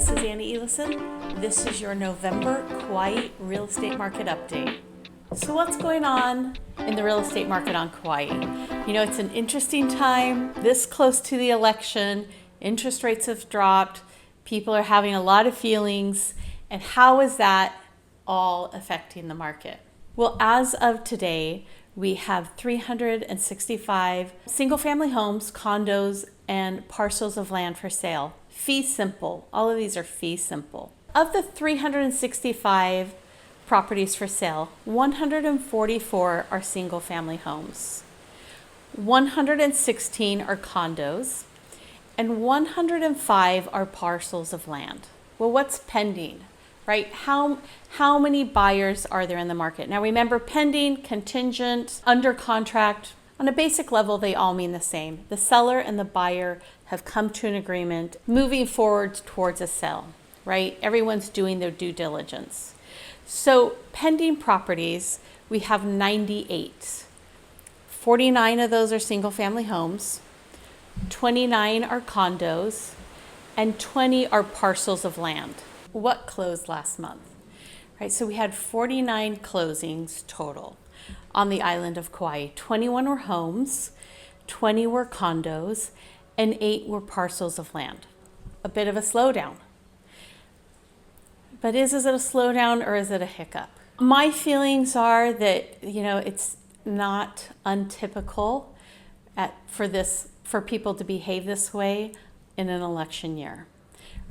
this is Annie Elison. This is your November Kauai real estate market update. So what's going on in the real estate market on Kauai? You know, it's an interesting time. This close to the election, interest rates have dropped, people are having a lot of feelings, and how is that all affecting the market? Well, as of today, we have 365 single-family homes, condos, and parcels of land for sale. Fee simple. All of these are fee simple. Of the 365 properties for sale, 144 are single-family homes, 116 are condos, and 105 are parcels of land. Well, what's pending? Right? How many buyers are there in the market? Now remember, pending, contingent, under contract, on a basic level, they all mean the same. The seller and the buyer have come to an agreement, moving forward towards a sale, right? Everyone's doing their due diligence. So pending properties, we have 98. 49 of those are single family homes, 29 are condos, and 20 are parcels of land. What closed last month? Right, so we had 49 closings total on the island of Kauai. 21 were homes, 20 were condos, and 8 were parcels of land. A bit of a slowdown. But is it a slowdown or is it a hiccup? My feelings are that, you know, it's not untypical for people to behave this way in an election year.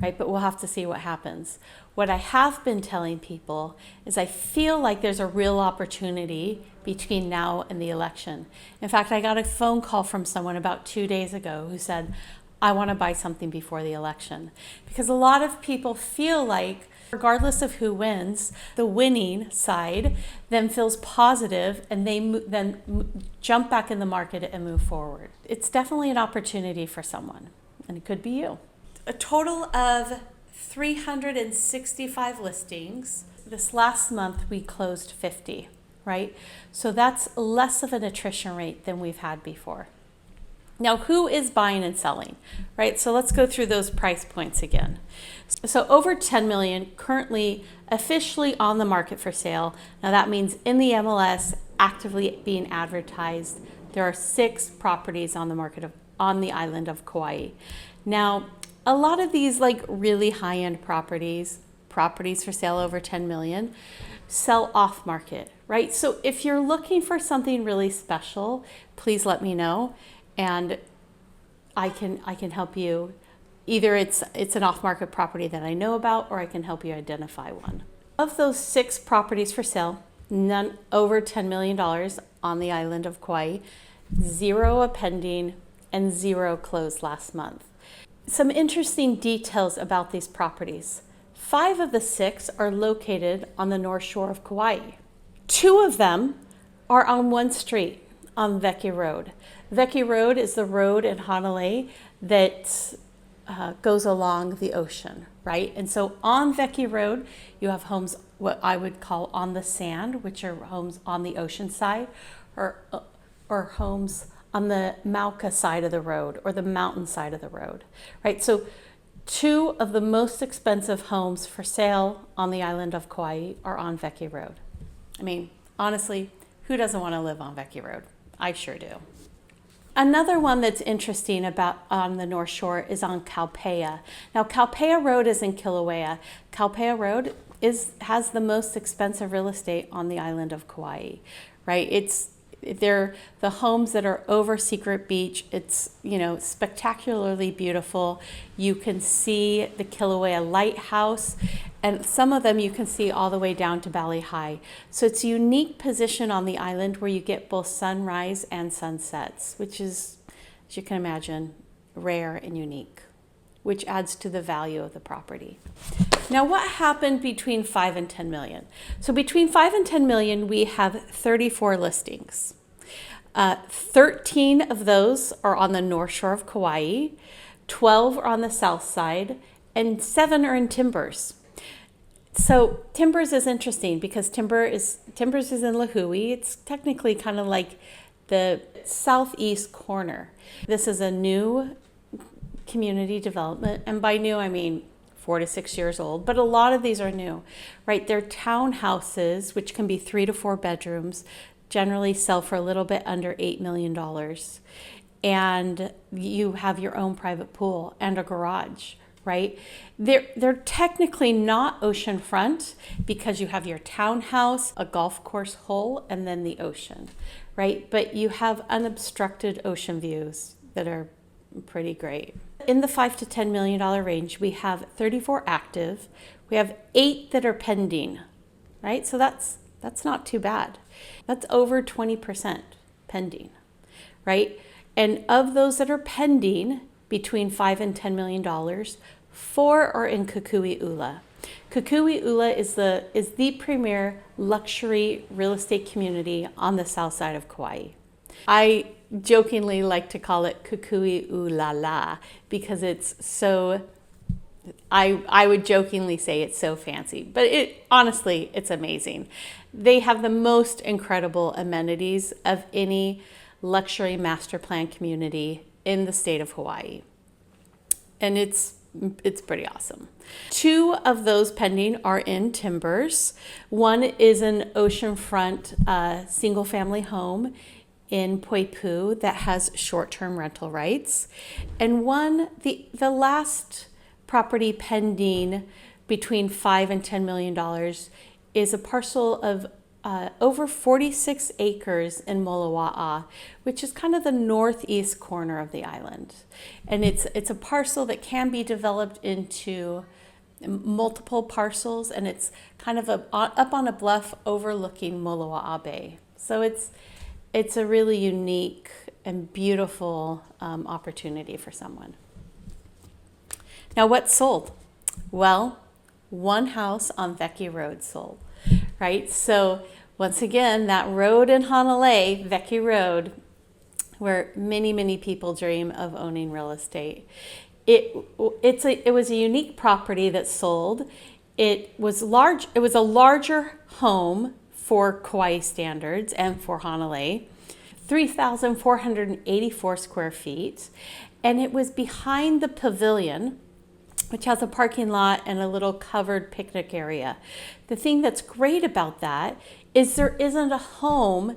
Right? But we'll have to see what happens. What I have been telling people is I feel like there's a real opportunity between now and the election. In fact, I got a phone call from someone about 2 days ago who said, I want to buy something before the election. Because a lot of people feel like, regardless of who wins, the winning side then feels positive and they then jump back in the market and move forward. It's definitely an opportunity for someone, and it could be you. A total of 365 listings. This last month we closed 50, right? So that's less of an attrition rate than we've had before. Now, who is buying and selling, right? So let's go through those price points again. So over 10 million currently officially on the market for sale. Now that means in the MLS, actively being advertised. There are 6 properties on the market on the island of Kauai. Now, a lot of these like really high-end properties for sale over 10 million, sell off market, right? So if you're looking for something really special, please let me know and I can help you. Either it's an off-market property that I know about, or I can help you identify one. Of those 6 properties for sale, none over $10 million on the island of Kauai, 0 are pending and 0 closed last month. Some interesting details about these properties. 5 of the 6 are located on the north shore of Kauai. 2 of them are on one street, on Veki Road. Veki Road is the road in Hanalei that goes along the ocean, right? And so on Veki Road, you have homes, what I would call on the sand, which are homes on the ocean side, or homes on the Mauka side of the road or the mountain side of the road, right? So 2 of the most expensive homes for sale on the island of Kauai are on Veki Road. I mean, honestly, who doesn't want to live on Veki Road? I sure do. Another one that's interesting about on the North Shore is on Kauai. Now, Kauai Road is in Kilauea. Kauai Road has the most expensive real estate on the island of Kauai, right? They're the homes that are over Secret Beach. It's, you know, spectacularly beautiful. You can see the Kilauea Lighthouse, and some of them you can see all the way down to Bali High. So it's a unique position on the island where you get both sunrise and sunsets, which is, as you can imagine, rare and unique, which adds to the value of the property. Now, what happened between 5 and 10 million? So between 5 and 10 million, we have 34 listings. 13 of those are on the north shore of Kauai, 12 are on the south side, and 7 are in Timbers. So Timbers is interesting because Timbers is in Lihue. It's technically kind of like the southeast corner. This is a new community development, and by new I mean 4 to 6 years old, but a lot of these are new, right? They're townhouses, which can be 3 to 4 bedrooms, generally sell for a little bit under $8 million. And you have your own private pool and a garage, right? They're technically not oceanfront because you have your townhouse, a golf course hole, and then the ocean, right? But you have unobstructed ocean views that are pretty great. In the $5 to $10 million range, we have 34 active. We have 8 that are pending, right? So that's not too bad. That's over 20% pending, right? And of those that are pending, between $5 and $10 million, 4 are in Kukui'ula. Kukui'ula is the premier luxury real estate community on the south side of Kauai. I jokingly like to call it Kukui'ulala because it's so, I would jokingly say it's so fancy, but honestly, it's amazing. They have the most incredible amenities of any luxury master plan community in the state of Hawaii. And it's pretty awesome. 2 of those pending are in Timbers. One is an oceanfront single family home in Poipu that has short-term rental rights. And the last property pending between $5 and $10 million is a parcel of over 46 acres in Moloa'a, which is kind of the northeast corner of the island. And it's a parcel that can be developed into multiple parcels, and it's kind of up on a bluff overlooking Moloa'a Bay. So it's a really unique and beautiful opportunity for someone. Now, what sold? Well, one house on Veki Road sold, right? So once again, that road in Hanalei, Veki Road, where many, many people dream of owning real estate. It was a unique property that sold. It was large. It was a larger home for Kauai standards and for Hanalei, 3,484 square feet, and it was behind the pavilion, which has a parking lot and a little covered picnic area. The thing that's great about that is there isn't a home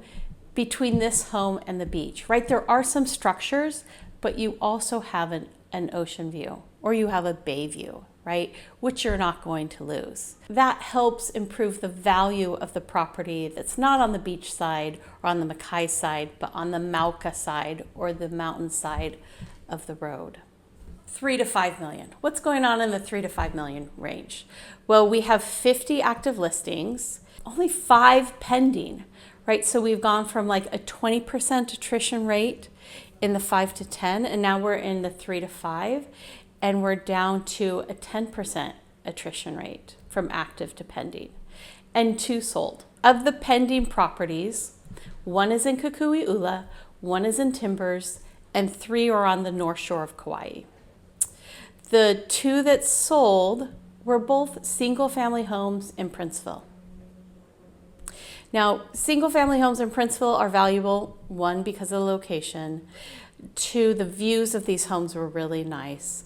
between this home and the beach, right? There are some structures, but you also have an ocean view, or you have a bay view, right? Which you're not going to lose. That helps improve the value of the property that's not on the beach side or on the Makai side, but on the Mauka side or the mountain side of the road. 3 to 5 million. What's going on in the 3 to 5 million range? Well, we have 50 active listings, only 5 pending, right? So we've gone from like a 20% attrition rate in the 5 to 10, and now we're in the 3 to 5, and we're down to a 10% attrition rate from active to pending, and 2 sold. Of the pending properties, 1 is in Kukui'ula, 1 is in Timbers, and 3 are on the north shore of Kauai. The 2 that sold were both single-family homes in Princeville. Now, single-family homes in Princeville are valuable, 1, because of the location, 2, the views of these homes were really nice,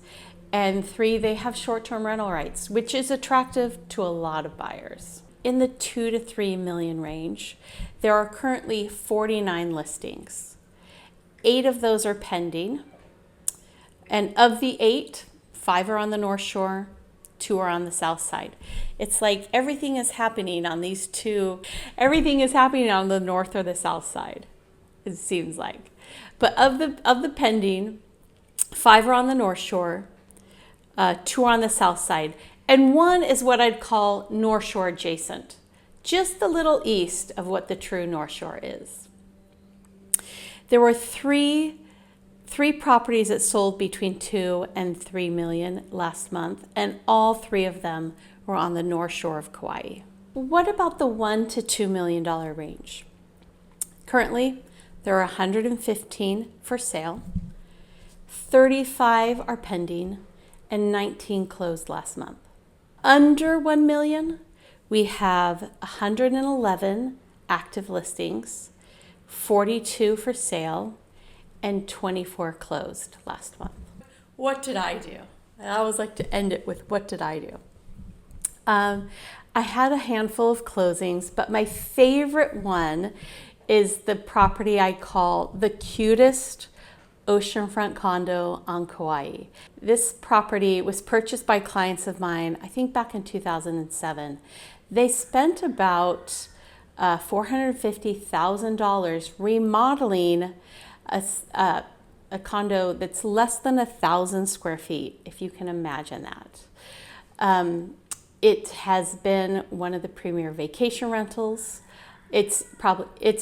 and 3, they have short-term rental rights, which is attractive to a lot of buyers. In the 2 to 3 million range, there are currently 49 listings. 8 of those are pending, and of the 8, 5 are on the North Shore, 2 are on the South Side. It's like everything is happening on these 2. Everything is happening on the North or the South Side, it seems like. But of the pending, 5 are on the North Shore, 2 are on the South Side, and 1 is what I'd call North Shore adjacent, just a little east of what the true North Shore is. There were three properties that sold between 2 and 3 million last month, and all 3 of them were on the North Shore of Kauai. What about the $1 to $2 million range? Currently, there are 115 for sale, 35 are pending, and 19 closed last month. Under 1 million, we have 111 active listings, 42 for sale, and 24 closed last month. What did I do? I always like to end it with, what did I do? I had a handful of closings, but my favorite one is the property I call the cutest oceanfront condo on Kauai. This property was purchased by clients of mine, I think back in 2007. They spent about $450,000 remodeling a condo that's less than 1,000 square feet, if you can imagine that. It has been one of the premier vacation rentals. It's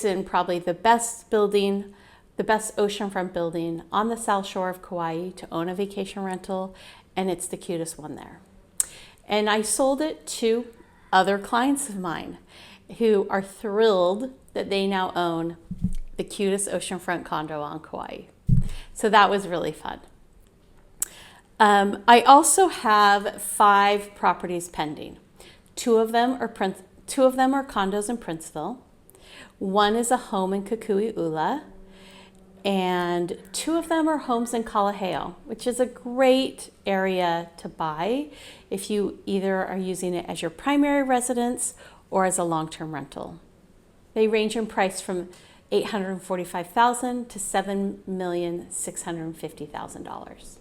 in probably the best building, the best oceanfront building on the South Shore of Kauai to own a vacation rental, and it's the cutest one there. And I sold it to other clients of mine who are thrilled that they now own the cutest oceanfront condo on Kauai. So that was really fun. I also have 5 properties pending. Two of them are condos in Princeville. One is a home in Kukui'ula, and 2 of them are homes in Kalaheo, which is a great area to buy if you either are using it as your primary residence or as a long-term rental. They range in price from $845,000 to $7,650,000.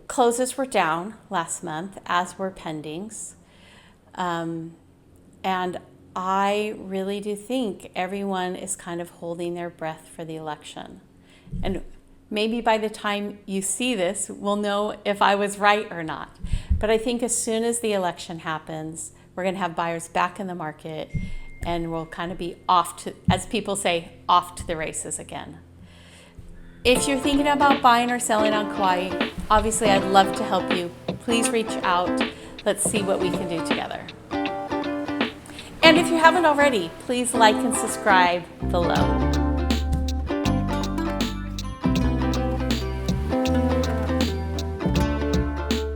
Closes were down last month, as were pendings. And I really do think everyone is kind of holding their breath for the election. And maybe by the time you see this, we'll know if I was right or not. But I think as soon as the election happens, we're going to have buyers back in the market, and we'll kind of be off to, as people say, off to the races again. If you're thinking about buying or selling on Kauai, obviously I'd love to help you. Please reach out. Let's see what we can do together. And if you haven't already, please like and subscribe below.